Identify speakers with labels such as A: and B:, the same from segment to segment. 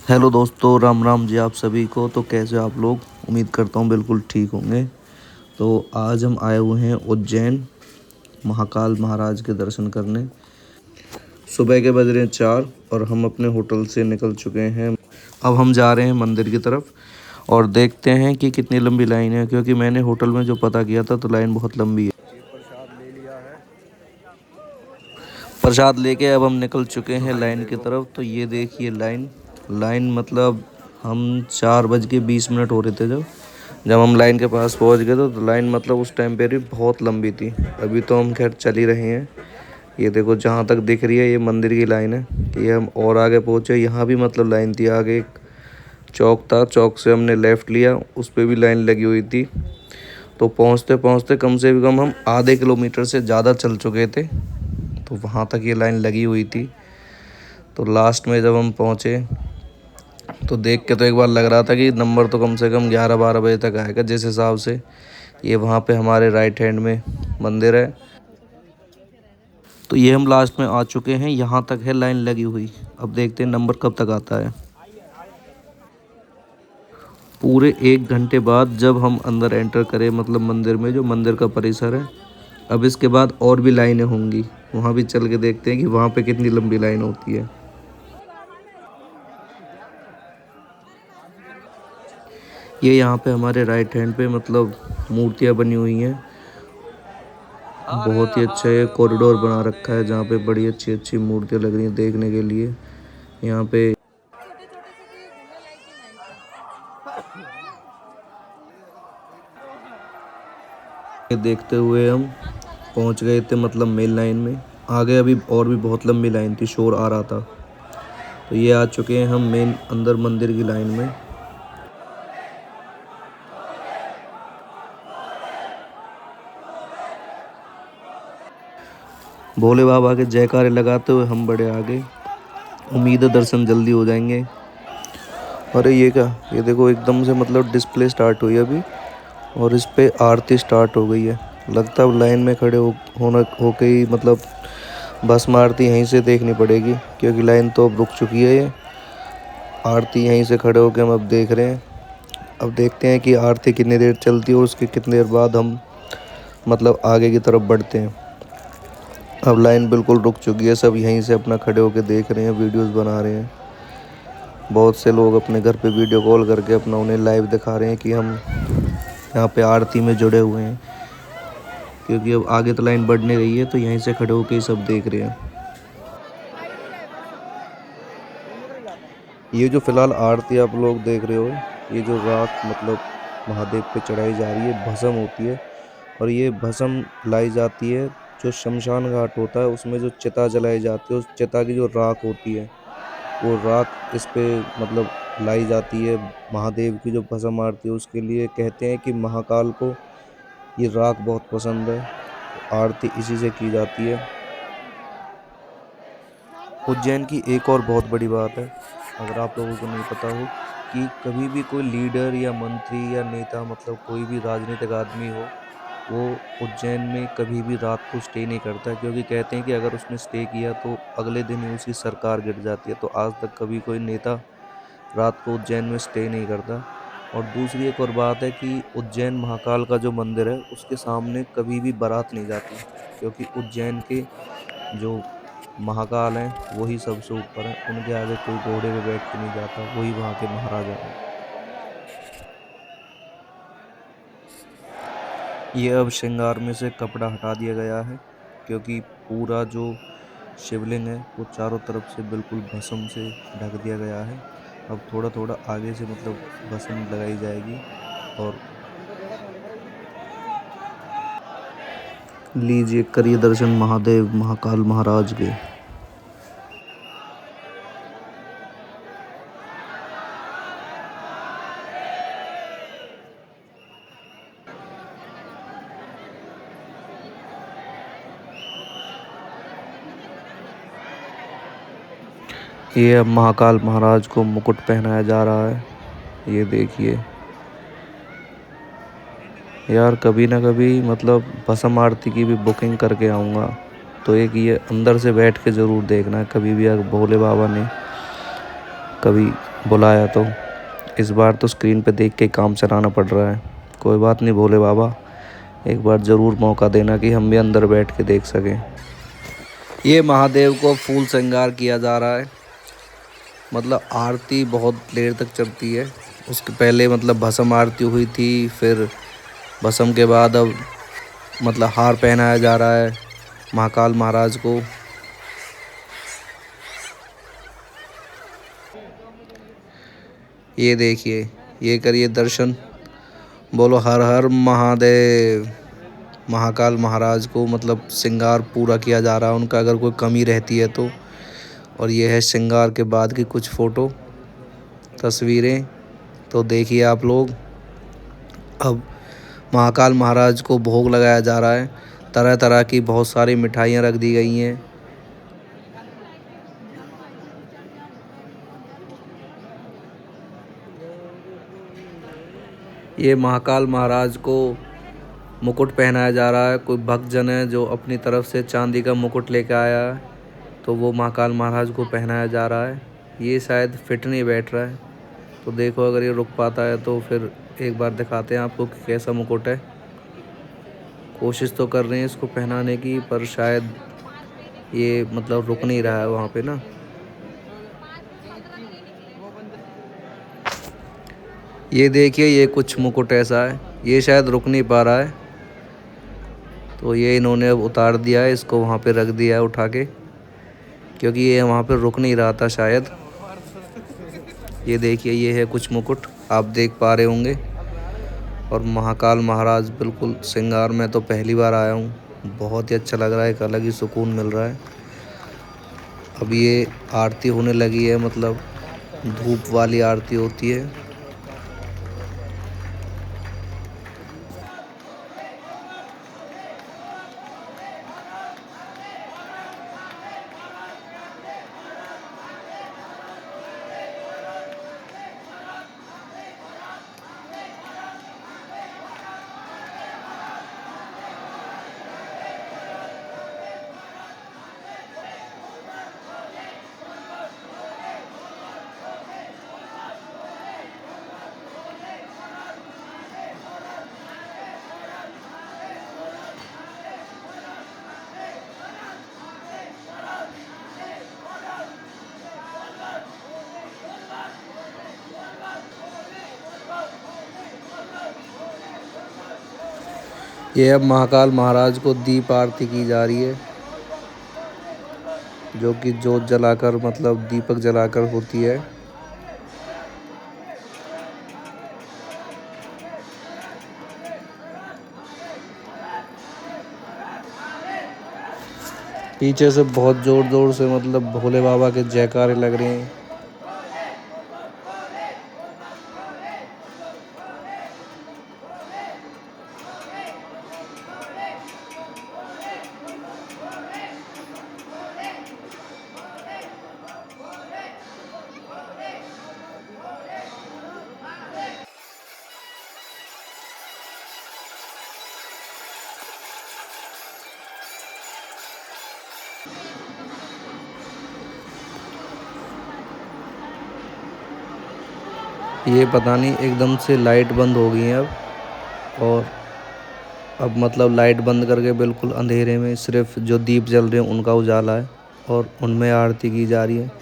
A: Hello दोस्तों, राम राम जी आप सभी को। तो कैसे हो आप लोग? उम्मीद करता हूँ बिल्कुल ठीक होंगे। तो आज हम आए हुए हैं उज्जैन महाकाल महाराज के दर्शन करने। सुबह के बज रहे हैं 4 और हम अपने होटल से निकल चुके हैं। अब हम जा रहे हैं मंदिर की तरफ और देखते हैं कि कितनी लंबी लाइन है, क्योंकि मैंने होटल में जो पता किया था तो लाइन बहुत लंबी है। प्रसाद लेके अब हम निकल चुके हैं लाइन की तरफ। तो ये देखिए लाइन लाइन मतलब हम 4:20 हो रहे थे जब हम लाइन के पास पहुंच गए तो लाइन मतलब उस टाइम पे भी बहुत लंबी थी। अभी तो हम खैर चल ही रहे हैं। ये देखो जहाँ तक दिख रही है ये मंदिर की लाइन है। ये हम और आगे पहुँचे, यहाँ भी मतलब लाइन थी। आगे एक चौक था, चौक से हमने लेफ़्ट लिया, उस पर भी लाइन लगी हुई थी। तो पहुँचते पहुँचते कम से कम हम आधे किलोमीटर से ज़्यादा चल चुके थे, तो वहाँ तक ये लाइन लगी हुई थी। तो लास्ट में जब हम पहुँचे तो देख के तो एक बार लग रहा था कि नंबर तो कम से कम 11-12 बजे तक आएगा जिस हिसाब से। ये वहाँ पे हमारे राइट हैंड में मंदिर है। तो ये हम लास्ट में आ चुके हैं, यहाँ तक है लाइन लगी हुई। अब देखते हैं नंबर कब तक आता है। पूरे 1 घंटे बाद जब हम अंदर एंटर करें, मतलब मंदिर में, जो मंदिर का परिसर है। अब इसके बाद और भी लाइनें होंगी, वहाँ भी चल के देखते हैं कि वहाँ पे कितनी लंबी लाइन होती है। ये यहाँ पे हमारे राइट हैंड पे मतलब मूर्तियाँ बनी हुई हैं। बहुत ही अच्छा ये कॉरिडोर बना रखा है जहाँ पे बड़ी अच्छी अच्छी मूर्तियाँ लग रही हैं देखने के लिए। यहाँ पे ये देखते हुए हम पहुँच गए थे मतलब मेन लाइन में। आगे अभी और भी बहुत लंबी लाइन थी, शोर आ रहा था। तो ये आ चुके हैं हम मेन अंदर मंदिर की लाइन में। भोले बाबा के जयकारे लगाते हुए हम बढ़े आगे। उम्मीद है दर्शन जल्दी हो जाएंगे। अरे ये क्या, ये देखो एकदम से मतलब डिस्प्ले स्टार्ट हुई अभी और इस पे आरती स्टार्ट हो गई है। लगता है अब लाइन में खड़े होके ही मतलब भस्म आरती यहीं से देखनी पड़ेगी, क्योंकि लाइन तो अब रुक चुकी है। ये आरती यहीं से खड़े होके हम अब देख रहे हैं। अब देखते हैं कि आरती कितनी देर चलती है और उसके कितनी देर बाद हम मतलब आगे की तरफ बढ़ते हैं। अब लाइन बिल्कुल रुक चुकी है, सब यहीं से अपना खड़े होके देख रहे हैं, वीडियोस बना रहे हैं। बहुत से लोग अपने घर पे वीडियो कॉल करके अपना उन्हें लाइव दिखा रहे हैं कि हम यहाँ पे आरती में जुड़े हुए हैं, क्योंकि अब आगे तो लाइन बढ़ नहीं रही है, तो यहीं से खड़े होके ही सब देख रहे हैं। ये जो फिलहाल आरती आप लोग देख रहे हो, ये जो राख मतलब महादेव पे चढ़ाई जा रही है, भस्म होती है। और ये भस्म लाई जाती है जो शमशान घाट होता है, उसमें जो चिता जलाई जाती है, उस चिता की जो राख होती है वो राख इस पे मतलब लाई जाती है। महादेव की जो भस्म आरती है उसके लिए कहते हैं कि महाकाल को ये राख बहुत पसंद है, तो आरती इसी से की जाती है। उज्जैन की एक और बहुत बड़ी बात है, अगर आप लोगों को नहीं पता हो, कि कभी भी कोई लीडर या मंत्री या नेता मतलब कोई भी राजनीतिक आदमी हो, वो उज्जैन में कभी भी रात को स्टे नहीं करता है, क्योंकि कहते हैं कि अगर उसने स्टे किया तो अगले दिन ही उसकी सरकार गिर जाती है। तो आज तक कभी कोई नेता रात को उज्जैन में स्टे नहीं करता। और दूसरी एक और बात है कि उज्जैन महाकाल का जो मंदिर है उसके सामने कभी भी बारात नहीं जाती, क्योंकि उज्जैन के जो महाकाल हैं वही सबसे ऊपर हैं, उनके आगे कोई घोड़े पे बैठ के नहीं जाता, वही वहाँ के महाराजा हैं। ये अब श्रृंगार में से कपड़ा हटा दिया गया है, क्योंकि पूरा जो शिवलिंग है वो चारों तरफ से बिल्कुल भस्म से ढक दिया गया है। अब थोड़ा थोड़ा आगे से मतलब भस्म लगाई जाएगी। और लीजिए करिए दर्शन महादेव महाकाल महाराज के। ये अब महाकाल महाराज को मुकुट पहनाया जा रहा है, ये देखिए। यार कभी ना कभी मतलब भस्म आरती की भी बुकिंग करके आऊँगा, तो एक ये अंदर से बैठ के ज़रूर देखना है कभी भी, अगर भोले बाबा ने कभी बुलाया तो। इस बार तो स्क्रीन पे देख के काम चलाना पड़ रहा है। कोई बात नहीं भोले बाबा, एक बार ज़रूर मौका देना कि हम भी अंदर बैठ के देख सकें। ये महादेव को फूल श्रृंगार किया जा रहा है। मतलब आरती बहुत देर तक चलती है। उसके पहले मतलब भस्म आरती हुई थी, फिर भस्म के बाद अब मतलब हार पहनाया जा रहा है महाकाल महाराज को। ये देखिए, ये करिए दर्शन, बोलो हर हर महादेव। महाकाल महाराज को मतलब श्रृंगार पूरा किया जा रहा है उनका, अगर कोई कमी रहती है तो। और ये है श्रृंगार के बाद की कुछ फ़ोटो तस्वीरें। तो देखिए आप लोग, अब महाकाल महाराज को भोग लगाया जा रहा है। तरह तरह की बहुत सारी मिठाइयाँ रख दी गई हैं। ये महाकाल महाराज को मुकुट पहनाया जा रहा है। कोई भक्तजन है जो अपनी तरफ से चांदी का मुकुट लेकर आया है, तो वो महाकाल महाराज को पहनाया जा रहा है। ये शायद फिट नहीं बैठ रहा है, तो देखो अगर ये रुक पाता है तो फिर एक बार दिखाते हैं आपको कि कैसा मुकुट है। कोशिश तो कर रहे हैं इसको पहनाने की, पर शायद ये मतलब रुक नहीं रहा है वहाँ पे ना। ये देखिए, ये कुछ मुकुट ऐसा है, ये शायद रुक नहीं पा रहा है, तो ये इन्होंने अब उतार दिया है, इसको वहाँ पे रख दिया है उठा के, क्योंकि ये वहाँ पे रुक नहीं रहा था शायद। ये देखिए, ये है कुछ मुकुट, आप देख पा रहे होंगे। और महाकाल महाराज बिल्कुल श्रृंगार में तो पहली बार आया हूँ, बहुत ही अच्छा लग रहा है, एक अलग ही सुकून मिल रहा है। अब ये आरती होने लगी है, मतलब धूप वाली आरती होती है। ये अब महाकाल महाराज को दीप आरती की जा रही है, जो कि जोत जलाकर मतलब दीपक जलाकर होती है। पीछे से बहुत जोर जोर से मतलब भोले बाबा के जयकारे लग रहे हैं। ये पता नहीं एकदम से लाइट बंद हो गई है अब, और अब मतलब लाइट बंद करके बिल्कुल अंधेरे में सिर्फ जो दीप जल रहे हैं उनका उजाला है, और उनमें आरती की जा रही है।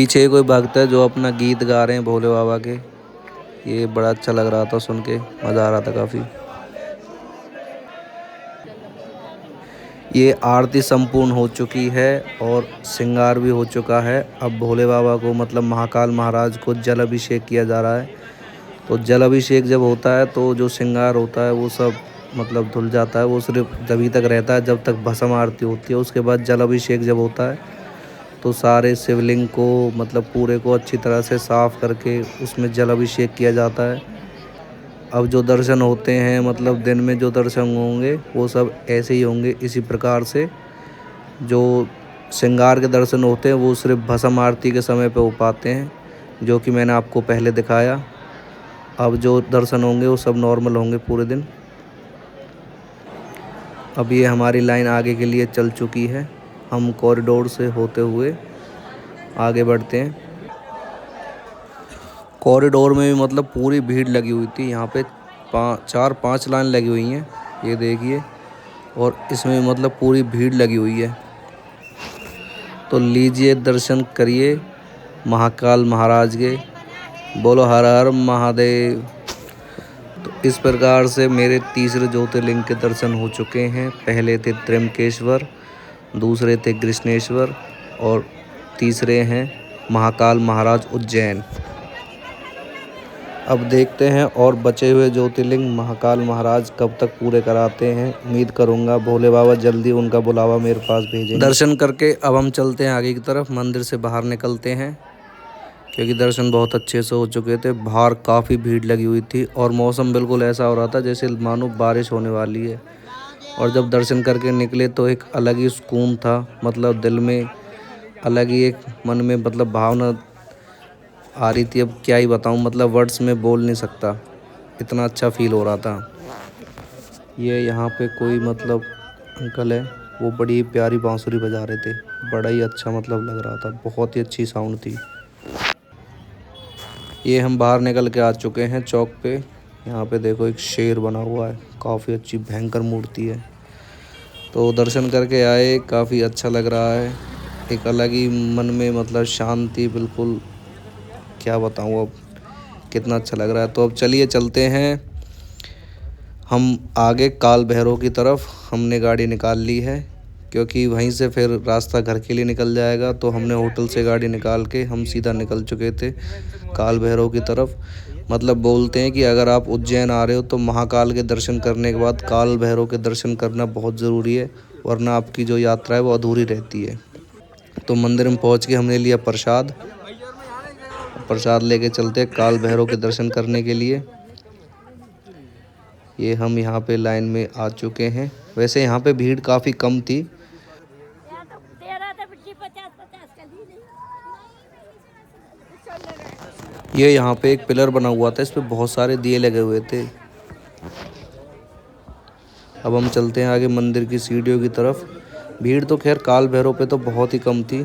A: पीछे कोई भक्त है जो अपना गीत गा रहे हैं भोले बाबा के। ये बड़ा अच्छा लग रहा था, सुन के मज़ा आ रहा था काफ़ी। ये आरती संपूर्ण हो चुकी है और श्रृंगार भी हो चुका है। अब भोले बाबा को मतलब महाकाल महाराज को जल अभिषेक किया जा रहा है। तो जल अभिषेक जब होता है तो जो श्रृंगार होता है वो सब मतलब धुल जाता है। वो सिर्फ तभी तक रहता है जब तक भस्म आरती होती है। उसके बाद जल अभिषेक जब होता है तो सारे शिवलिंग को मतलब पूरे को अच्छी तरह से साफ़ करके उसमें जल अभिषेक किया जाता है। अब जो दर्शन होते हैं मतलब दिन में जो दर्शन होंगे वो सब ऐसे ही होंगे इसी प्रकार से। जो श्रृंगार के दर्शन होते हैं वो सिर्फ भस्म आरती के समय पे हो पाते हैं, जो कि मैंने आपको पहले दिखाया। अब जो दर्शन होंगे वो सब नॉर्मल होंगे पूरे दिन। अब ये हमारी लाइन आगे के लिए चल चुकी है। हम कॉरिडोर से होते हुए आगे बढ़ते हैं। कॉरिडोर में भी मतलब पूरी भीड़ लगी हुई थी। यहाँ पे 4-5 लाइन लगी हुई हैं, ये देखिए। और इसमें मतलब पूरी भीड़ लगी हुई है। तो लीजिए दर्शन करिए महाकाल महाराज के। बोलो हर हर महादेव। तो इस प्रकार से मेरे तीसरे ज्योतिर्लिंग के दर्शन हो चुके हैं। पहले थे त्र्यंबकेश्वर, दूसरे थे कृष्णेश्वर और तीसरे हैं महाकाल महाराज उज्जैन। अब देखते हैं और बचे हुए ज्योतिर्लिंग महाकाल महाराज कब तक पूरे कराते हैं। उम्मीद करूंगा भोले बाबा जल्दी उनका बुलावा मेरे पास भेजेंगे। दर्शन करके अब हम चलते हैं आगे की तरफ, मंदिर से बाहर निकलते हैं क्योंकि दर्शन बहुत अच्छे से हो चुके थे। बाहर काफ़ी भीड़ लगी हुई थी और मौसम बिल्कुल ऐसा हो रहा था जैसे मानो बारिश होने वाली है। और जब दर्शन करके निकले तो एक अलग ही सुकून था, मतलब दिल में अलग ही एक मन में मतलब भावना आ रही थी। अब क्या ही बताऊं, मतलब वर्ड्स में बोल नहीं सकता, इतना अच्छा फील हो रहा था। ये यहाँ पे कोई मतलब अंकल है, वो बड़ी ही प्यारी बांसुरी बजा रहे थे। बड़ा ही अच्छा मतलब लग रहा था, बहुत ही अच्छी साउंड थी। ये हम बाहर निकल के आ चुके हैं चौक पे। यहाँ पे देखो एक शेर बना हुआ है, काफ़ी अच्छी भयंकर मूर्ति है। तो दर्शन करके आए, काफ़ी अच्छा लग रहा है। एक अलग ही मन में मतलब शांति, बिल्कुल क्या बताऊँ अब, कितना अच्छा लग रहा है। तो अब चलिए चलते हैं हम आगे काल भैरव की तरफ। हमने गाड़ी निकाल ली है क्योंकि वहीं से फिर रास्ता घर के लिए निकल जाएगा। तो हमने होटल से गाड़ी निकाल के हम सीधा निकल चुके थे काल भैरव की तरफ। मतलब बोलते हैं कि अगर आप उज्जैन आ रहे हो तो महाकाल के दर्शन करने के बाद काल भैरव के दर्शन करना बहुत ज़रूरी है, वरना आपकी जो यात्रा है वो अधूरी रहती है। तो मंदिर में पहुंच के हमने लिया प्रसाद। प्रसाद लेके चलते काल भैरव के दर्शन करने के लिए। ये हम यहाँ पे लाइन में आ चुके हैं। वैसे यहाँ पे भीड़ काफ़ी कम थी। ये यहाँ पे एक पिलर बना हुआ था, इस पे बहुत सारे दिए लगे हुए थे। अब हम चलते हैं आगे मंदिर की सीढ़ियों की तरफ। भीड़ तो खैर काल भैरव पे तो बहुत ही कम थी।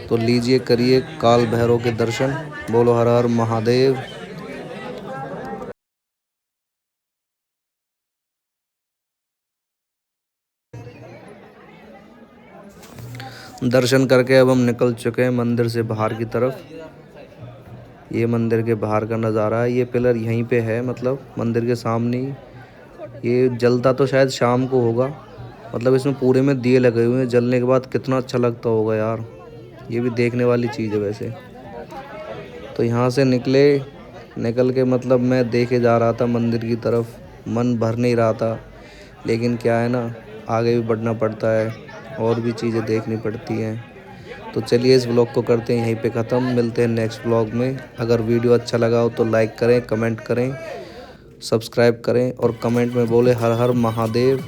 A: तो लीजिए करिए काल भैरव के दर्शन। बोलो हर हर महादेव। दर्शन करके अब हम निकल चुके हैं मंदिर से बाहर की तरफ। ये मंदिर के बाहर का नज़ारा है। ये पिलर यहीं पे है, मतलब मंदिर के सामने ही। ये जलता तो शायद शाम को होगा, मतलब इसमें पूरे में दिए लगे हुए हैं। जलने के बाद कितना अच्छा लगता होगा यार, ये भी देखने वाली चीज़ है वैसे। तो यहाँ से निकल के मतलब मैं देखे जा रहा था मंदिर की तरफ, मन भर नहीं रहा था। लेकिन क्या है ना, आगे भी बढ़ना पड़ता है, और भी चीज़ें देखनी पड़ती हैं। तो चलिए इस व्लॉग को करते हैं यहीं पे ख़त्म। मिलते हैं नेक्स्ट व्लॉग में। अगर वीडियो अच्छा लगा हो तो लाइक करें, कमेंट करें, सब्सक्राइब करें और कमेंट में बोले हर हर महादेव।